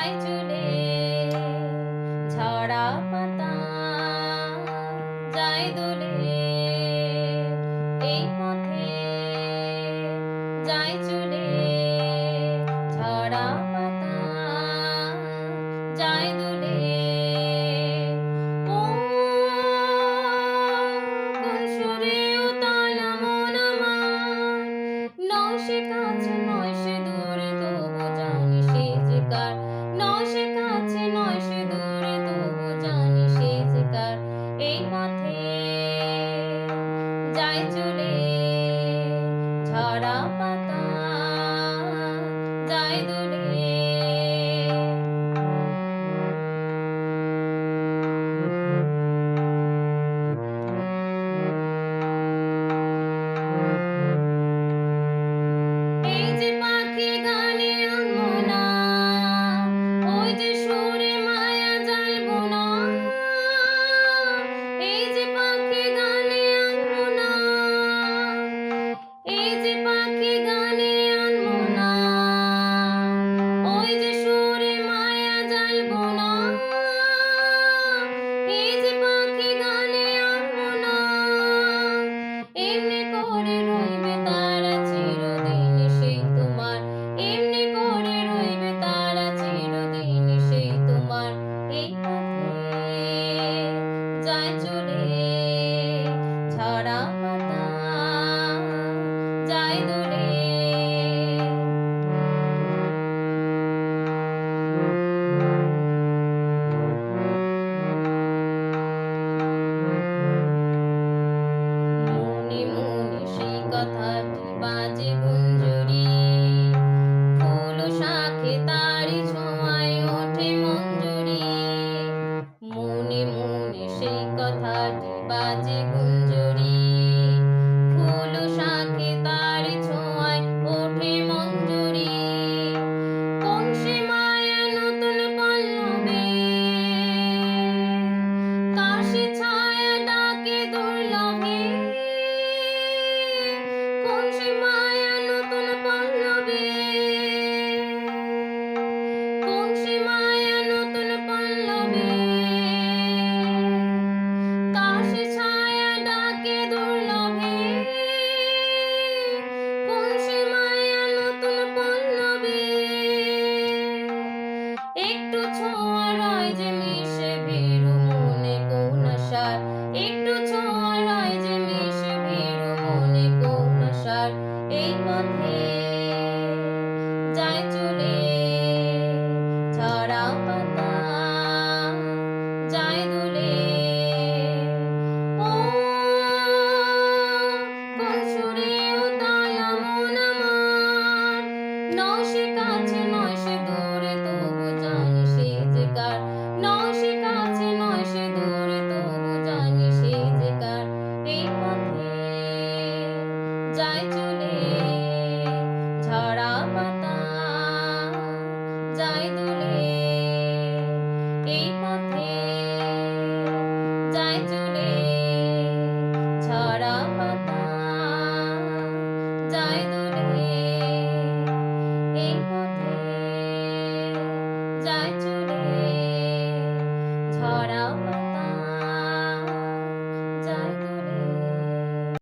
যায় চলে ঝরা পাতা যায় দোলে এই পথে যায় চলে ঝরা পাতা যায় দোলে ও কোন সুরে উতাল মন আমার নয় সে কাছে নয় সে দূরে তবু জানি সে যে কার নয় সে কাছে নয় সে দূরে তবু জানি সে যে কার এই পথে যায় চলে ঝরা পাতা যায় দোলে এই যে পাখি গানে আনমনা ওই যে সুরে মায়া জ্বালবো না এই যে পাখি গানে আনমনা এই যে পাখি গানে আনমনা ওই যে সুরে মায়া জ্বালবো না এই যে পাখি গানে আনমনা এমনি করে রইবে তারা চিরদিন সেই তোমার এমনি করে রইবে তারা চিরদিন সেই তোমার এই পথে যায় চলে ঝরা পাতা যায় দোলে মনে মনে সেই কথাটি বাজে গুঞ্জরি ফুল শাখে তারি ছোঁয়ায় ওঠে মঞ্জুরি মনে মনে সেই কথাটি বাজে গুঞ্জরি ফুল শাখে তারি ছোঁয়ায় ওঠে মঞ্জুরি কোন সে মায়া নতুন পল্লবে কার সে ছায়া ডাকে দুর্লভে কোন সে মায়া নতুন পল্লবে কোন সে মায়া নতুন পল্লবে কার সে ছায়া ডাকে দুর্লভে কোন সে মায়া নতুন পল্লবে একটু ছোঁয়া রয় যে মিশে ভীরু মনে কোন আশার একটু ছোঁয়া রয় যে মিশে ভীরু মনে কোন আশার এই পথে যায় চলে ঝরা পাতা যায় দোলে ও কোন সুরে উতাল মন আমার নয় সে কাছে নয় সে দূরে তবু জানি সে যে কার নয় সে কাছে নয় সে দূরে তবু জানি সে যে কার এই পথে যায় চলে ঝরা পাতা যায় দোলে এই পথে যায় চলে ঝরা পাতা যায় দোলে।